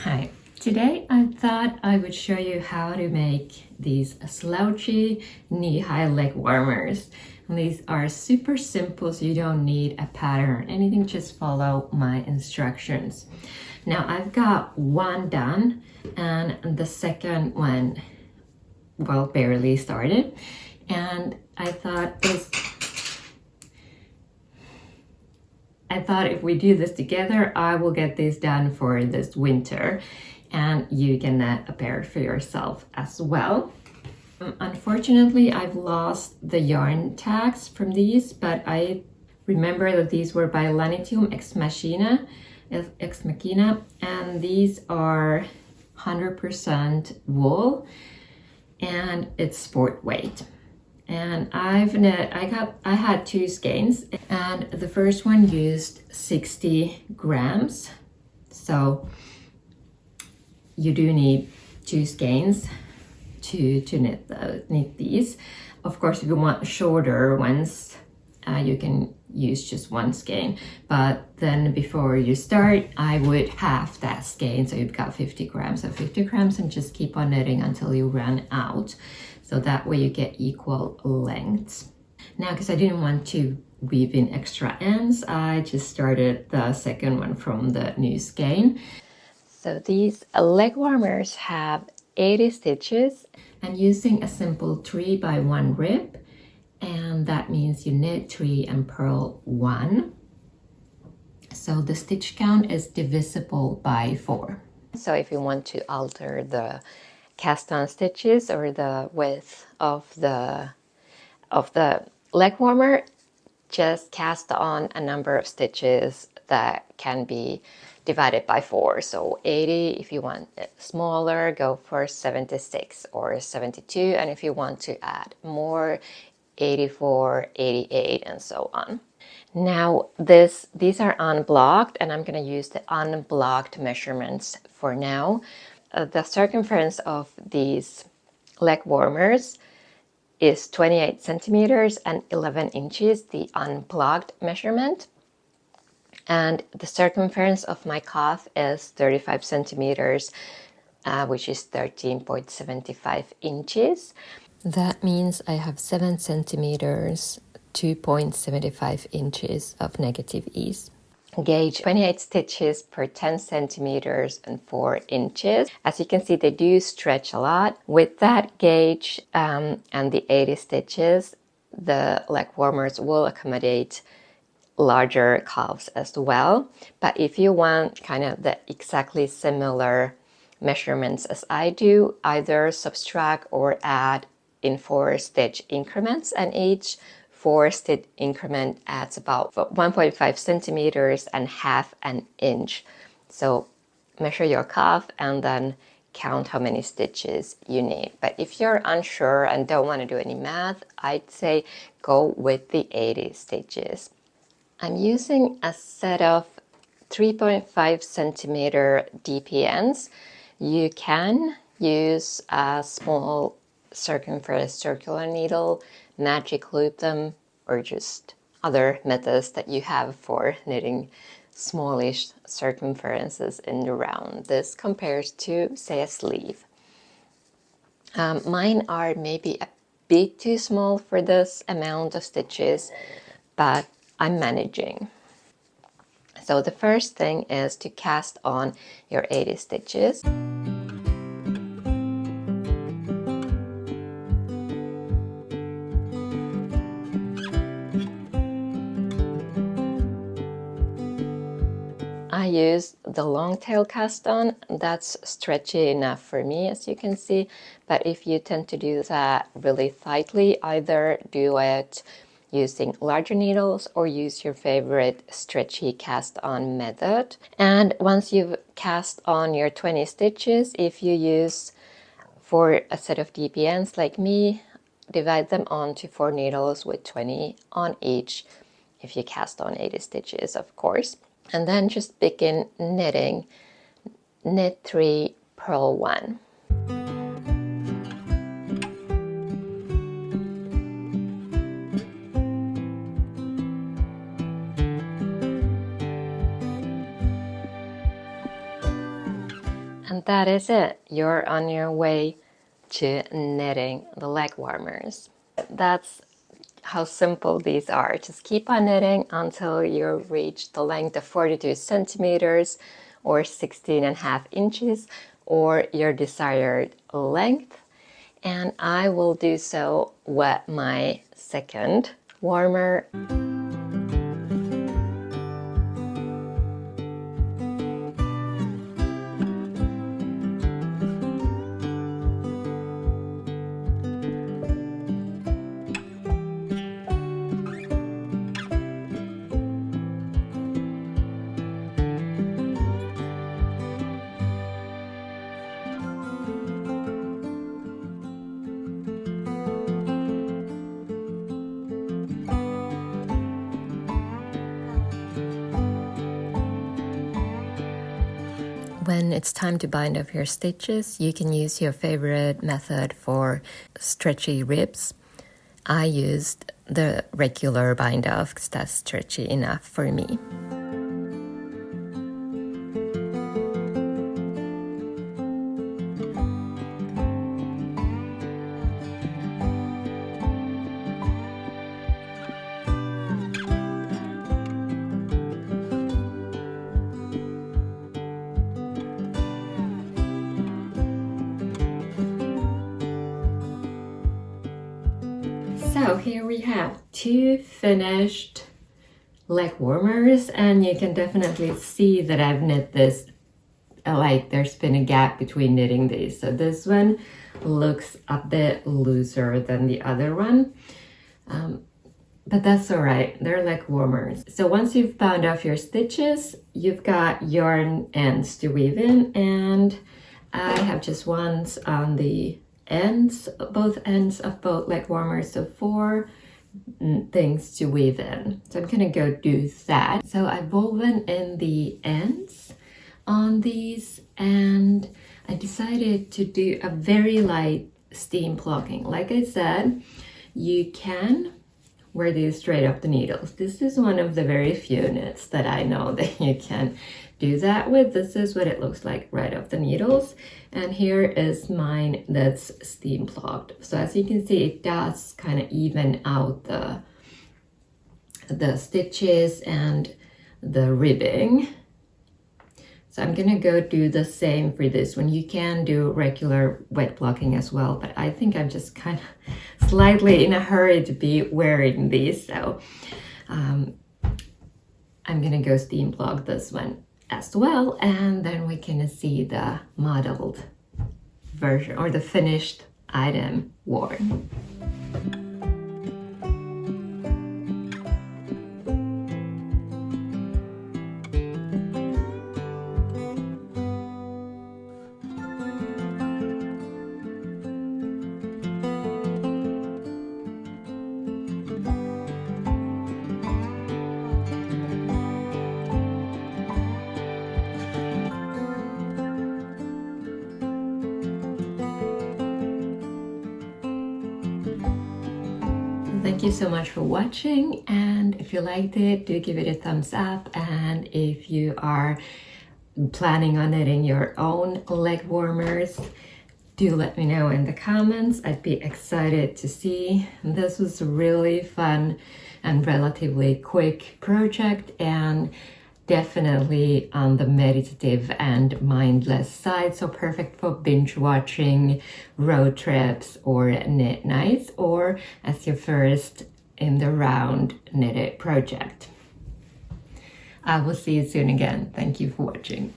Hi, today I thought I would show you how to make these slouchy knee-high leg warmers. And these are super simple, so you don't need a pattern or anything, just follow my instructions. Now I've got one done and the second one, well, barely started. And I thought if we do this together, I will get this done for this winter and you can get a pair for yourself as well. Unfortunately, I've lost the yarn tags from these, but I remember that these were by Lanitum Ex Machina, and these are 100% wool and it's sport weight. And I had two skeins, and the first one used 60 grams. So you do need two skeins to knit these. Of course, if you want shorter ones, you can use just one skein. But then before you start, I would half that skein, so you've got 50 grams. So 50 grams, and just keep on knitting until you run out. So that way you get equal lengths. Now, because I didn't want to weave in extra ends, I just started the second one from the new skein. So these leg warmers have 80 stitches. I'm using a simple 3x1 rib, and that means you knit 3 and purl 1. So the stitch count is divisible by 4. So if you want to alter the cast on stitches or the width of the leg warmer, just cast on a number of stitches that can be divided by 4. So 80, if you want it smaller, go for 76 or 72, and if you want to add more, 84, 88, and so on. Now these are unblocked, and I'm going to use the unblocked measurements for now. The circumference of these leg warmers is 28 centimeters and 11 inches, the unblocked measurement. And the circumference of my cuff is 35 centimeters, which is 13.75 inches. That means I have 7 centimeters, 2.75 inches of negative ease. Gauge 28 stitches per 10 centimeters and 4 inches. As you can see, they do stretch a lot. With that gauge and the 80 stitches, the leg warmers will accommodate larger calves as well. But if you want kind of the exactly similar measurements as I do, either subtract or add in 4 stitch increments, and each 4 stitch increment adds about 1.5 centimeters and half an inch. So measure your cuff and then count how many stitches you need. But if you're unsure and don't want to do any math, I'd say go with the 80 stitches. I'm using a set of 3.5 centimeter DPNs. You can use a small circumference circular needle, magic loop them, or just other methods that you have for knitting smallish circumferences in the round. This compares to, say, a sleeve. Mine are maybe a bit too small for this amount of stitches, but I'm managing. So the first thing is to cast on your 80 stitches. I use the long tail cast on. That's stretchy enough for me, as you can see. But if you tend to do that really tightly, either do it using larger needles or use your favorite stretchy cast on method. And once you've cast on your 20 stitches, if you use for a set of DPNs like me, divide them onto 4 needles with 20 on each if you cast on 80 stitches, of course. And then just begin knitting. Knit 3, purl 1. And that is it. You're on your way to knitting the leg warmers. That's how simple these are. Just keep on knitting until you reach the length of 42 centimeters or 16.5 inches or your desired length. And I will do so with my second warmer. When it's time to bind up your stitches, you can use your favorite method for stretchy ribs. I used the regular bind off because that's stretchy enough for me. So here we have 2 finished leg warmers, and you can definitely see that I've knit this, like there's been a gap between knitting these. So this one looks a bit looser than the other one, but that's all right, they're leg warmers. So once you've bound off your stitches, you've got yarn ends to weave in, and I have just ones on the ends, both ends of both leg warmers, so 4 things to weave in. So I'm gonna go do that. So I've woven in the ends on these, and I decided to do a very light steam plucking. Like I said, you can wear these straight up the needles. This is one of the very few knits that I know that you can do that with. This is what it looks like right off the needles, and here is mine that's steam plucked. So as you can see, it does kind of even out the stitches and the ribbing. So I'm gonna go do the same for this one. You can do regular wet blocking as well, but I think I'm just kind of slightly in a hurry to be wearing these, so I'm gonna go steam block this one as well, and then we can see the modeled version or the finished item worn. Thank you so much for watching, and if you liked it, do give it a thumbs up, and if you are planning on knitting your own leg warmers, do let me know in the comments. I'd be excited to see. This was a really fun and relatively quick project, and definitely on the meditative and mindless side, so perfect for binge watching, road trips, or knit nights, or as your first in the round knitted project. I will see you soon again. Thank you for watching.